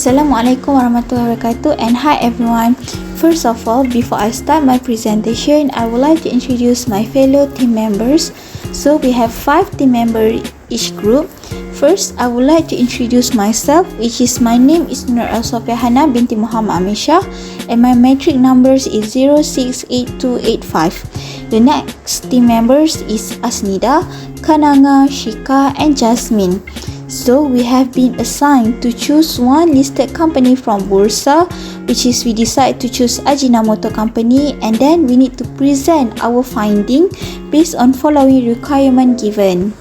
Assalamualaikum warahmatullahi wabarakatuh, and hi everyone. First of all, before I start my presentation, I would like to introduce my fellow team members. So we have 5 team members each group. First, I would like to introduce myself, which is my name is Nur Al-Sofia Hana binti Muhammad Amisha, and my matric numbers is 068285. The next team members is Asnida, Kananga, Shika and Jasmine. So we have been assigned to choose one listed company from Bursa, which is we decide to choose Ajinomoto company, and then we need to present our finding based on following requirement given.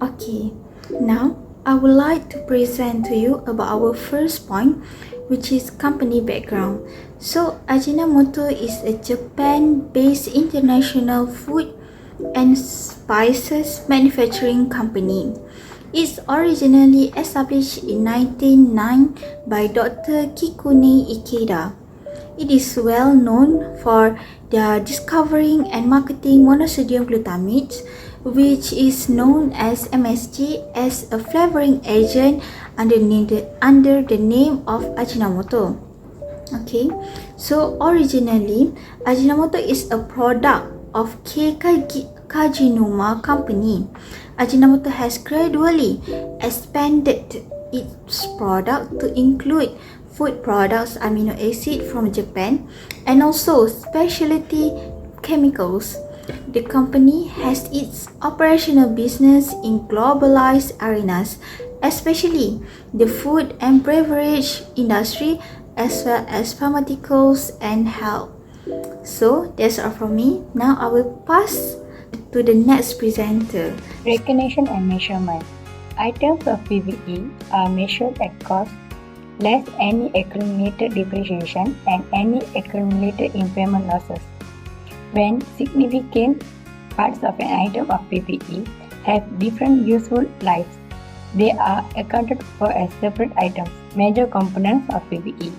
Okay, now I would like to present to you about our first point, which is company background. So Ajinomoto is a Japan-based international food and spices manufacturing company. It's originally established in 1909 by Dr. Kikune Ikeda. It is well known for their discovering and marketing monosodium glutamate, which is known as MSG, as a flavoring agent under the name of Ajinomoto. Okay, so originally Ajinomoto is a product of Kajinuma company. Ajinomoto has gradually expanded its product to include food products, amino acid from Japan, and also specialty chemicals. The company has its operational business in globalized arenas, especially the food and beverage industry, as well as pharmaceuticals and health. So that's all from me. Now I will pass to the next presenter. Recognition and measurement. Items of PPE are measured at cost, less any accumulated depreciation and any accumulated impairment losses. When significant parts of an item of PPE have different useful lives, they are accounted for as separate items, major components of PPE.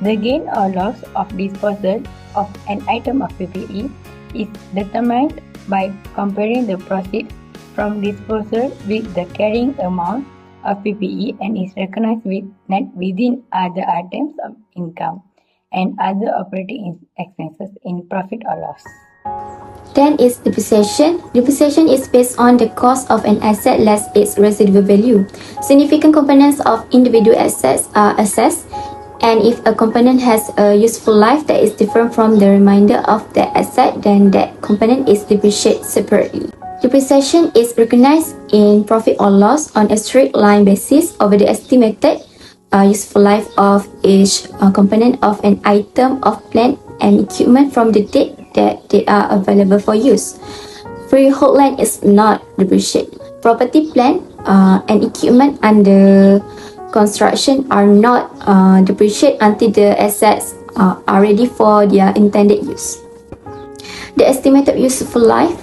The gain or loss of disposal of an item of PPE is determined by comparing the proceeds from disposal with the carrying amount of PPE and is recognized with net within other items of income and other operating expenses in profit or loss. Then is depreciation. Depreciation is based on the cost of an asset less its residual value. Significant components of individual assets are assessed, and if a component has a useful life that is different from the remainder of that asset, then that component is depreciated separately. Depreciation is recognized in profit or loss on a straight line basis over the estimated useful life of each component of an item of plant and equipment from the date that they are available for use. Freehold land is not depreciated. Property, plant, and equipment under construction are not depreciated until the assets are ready for their intended use. The estimated useful life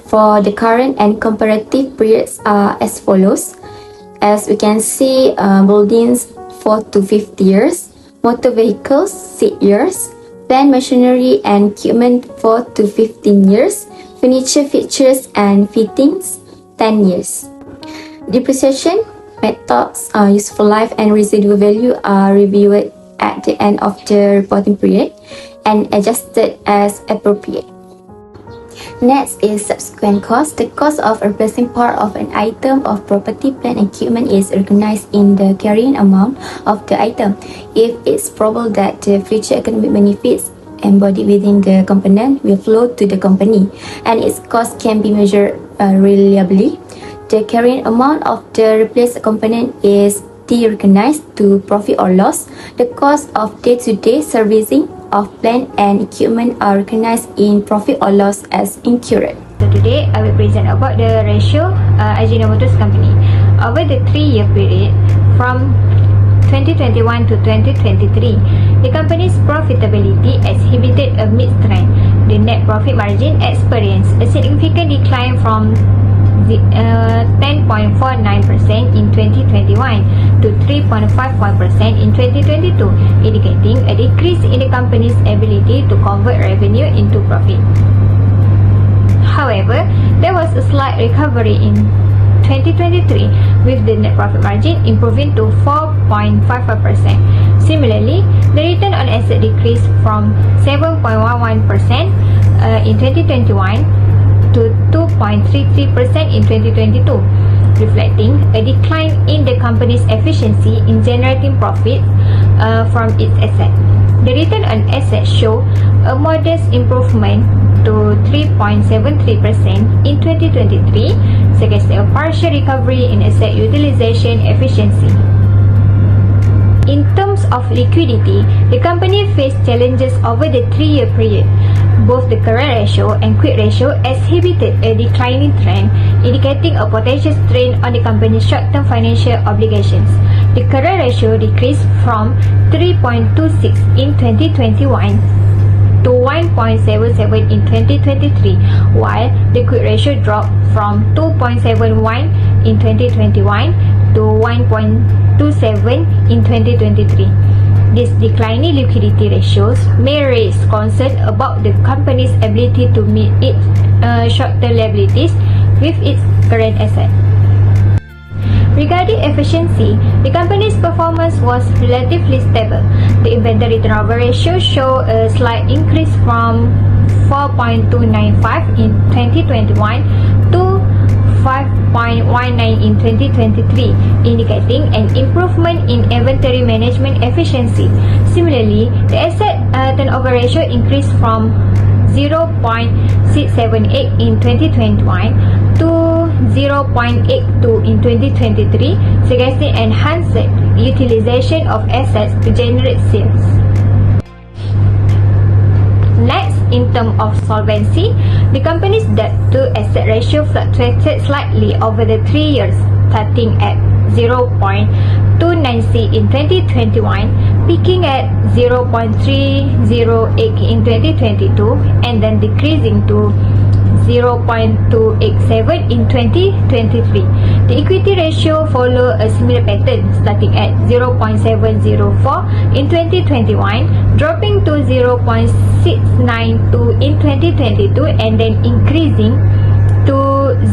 for the current and comparative periods are as follows. As we can see, buildings 4 to 50 years, motor vehicles 6 years, plant machinery and equipment 4 to 15 years, furniture, fixtures and fittings 10 years. Depreciation methods, useful life and residual value are reviewed at the end of the reporting period and adjusted as appropriate. Next is subsequent cost. The cost of replacing part of an item of property, plant and equipment is recognized in the carrying amount of the item if it's probable that the future economic benefits embodied within the component will flow to the company and its cost can be measured reliably. The carrying amount of the replaced component is recognized to profit or loss. The cost of day-to-day servicing of plant and equipment are recognized in profit or loss as incurred. So today I will present about the ratio Ajinomoto's company. Over the 3-year period from 2021 to 2023, the company's profitability exhibited a mixed trend. The net profit margin experienced a significant decline from 10.49% in 2021 to 3.51% in 2022, indicating a decrease in the company's ability to convert revenue into profit. However, there was a slight recovery in 2023, with the net profit margin improving to 4.55%. Similarly, the return on asset decreased from 7.11% in 2021 to 2.33% in 2022, reflecting a decline in the company's efficiency in generating profits from its asset. The return on assets show a modest improvement to 3.73% in 2023, suggesting a partial recovery in asset utilization efficiency. In terms of liquidity, the company faced challenges over the 3-year period. Both the current ratio and quick ratio exhibited a declining trend, indicating a potential strain on the company's short-term financial obligations. The current ratio decreased from 3.26 in 2021 to 1.77 in 2023, while the quick ratio dropped from 2.71 in 2021 to 1.27 in 2023. These declining liquidity ratios may raise concern about the company's ability to meet its short-term liabilities with its current asset. Regarding efficiency, the company's performance was relatively stable. The inventory turnover ratio showed a slight increase from 4.295 in 2021 to 5.19 in 2023, indicating an improvement in inventory management efficiency. Similarly, the asset turnover ratio increased from 0.678 in 2021 to 0.82 in 2023, suggesting enhanced utilization of assets to generate sales. Next, in terms of solvency, the company's debt-to-asset ratio fluctuated slightly over the 3 years, starting at 0.29C in 2021, peaking at 0.308 in 2022, and then decreasing to 0.287 in 2023. The equity ratio followed a similar pattern, starting at 0.704 in 2021, dropping to 0.692 in 2022, and then increasing to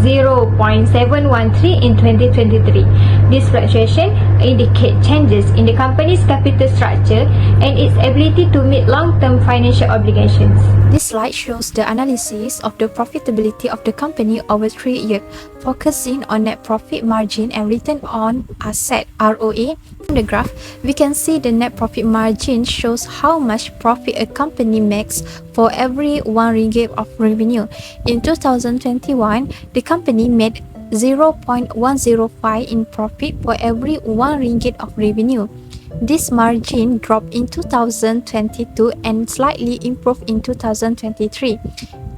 0.713 in 2023. This fluctuation indicates changes in the company's capital structure and its ability to meet long-term financial obligations. This slide shows the analysis of the profitability of the company over 3 years, focusing on net profit margin and return on asset (ROA). From the graph, we can see the net profit margin shows how much profit a company makes for every 1 ringgit of revenue. In 2021, the company made 0.105 in profit for every 1 ringgit of revenue. This margin dropped in 2022 and slightly improved in 2023.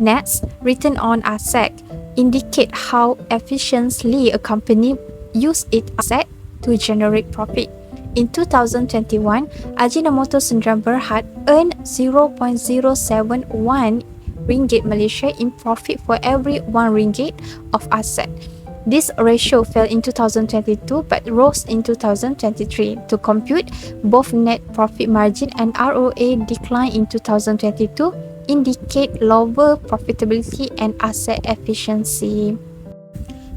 Next, return on asset indicate how efficiently a company uses its asset to generate profit. In 2021, Ajinomoto Sdn Bhd earned 0.071 ringgit Malaysia in profit for every 1 ringgit of asset. This ratio fell in 2022 but rose in 2023. To compute, both net profit margin and ROA decline in 2022, indicate lower profitability and asset efficiency.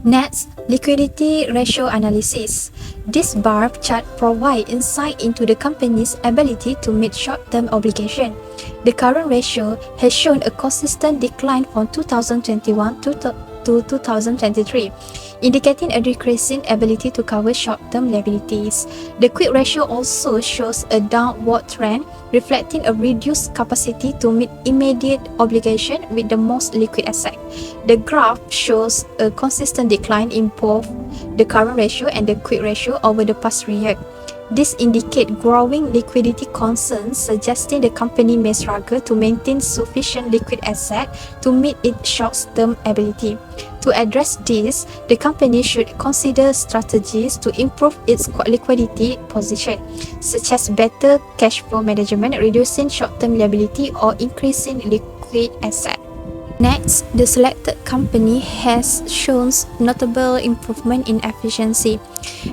Next, liquidity ratio analysis. This bar chart provides insight into the company's ability to meet short-term obligations. The current ratio has shown a consistent decline from 2021 to 2023, indicating a decreasing ability to cover short-term liabilities. The quick ratio also shows a downward trend, reflecting a reduced capacity to meet immediate obligation with the most liquid asset. The graph shows a consistent decline in both the current ratio and the quick ratio over the past 3 years. This indicates growing liquidity concerns, suggesting the company may struggle to maintain sufficient liquid asset to meet its short-term ability. To address this, the company should consider strategies to improve its liquidity position, such as better cash flow management, reducing short-term liability, or increasing liquid asset. Next, the selected company has shown notable improvement in efficiency.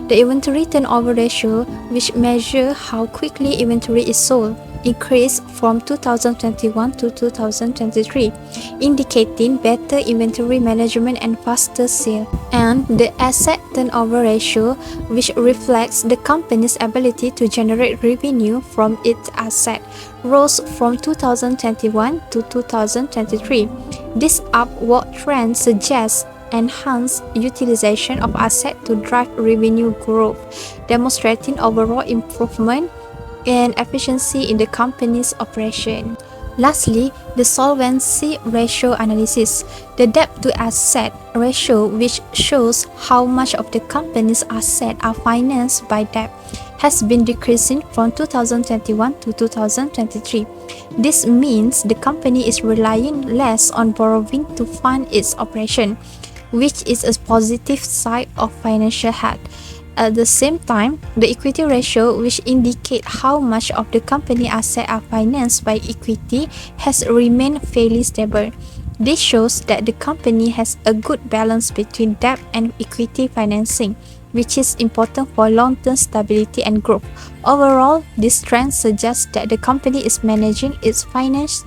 The inventory turnover ratio, which measures how quickly inventory is sold, increased from 2021 to 2023, indicating better inventory management and faster sale. And the asset turnover ratio, which reflects the company's ability to generate revenue from its asset, rose from 2021 to 2023. This upward trend suggests enhanced utilization of assets to drive revenue growth, demonstrating overall improvement and efficiency in the company's operation. Lastly, the solvency ratio analysis. The debt to asset ratio, which shows how much of the company's assets are financed by debt, has been decreasing from 2021 to 2023. This means the company is relying less on borrowing to fund its operation, which is a positive side of financial health. At the same time, the equity ratio, which indicates how much of the company assets are financed by equity, has remained fairly stable. This shows that the company has a good balance between debt and equity financing, which is important for long-term stability and growth. Overall, this trend suggests that the company is managing its finance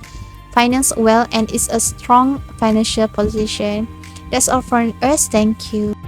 well and is a strong financial position. That's all from us. Thank you.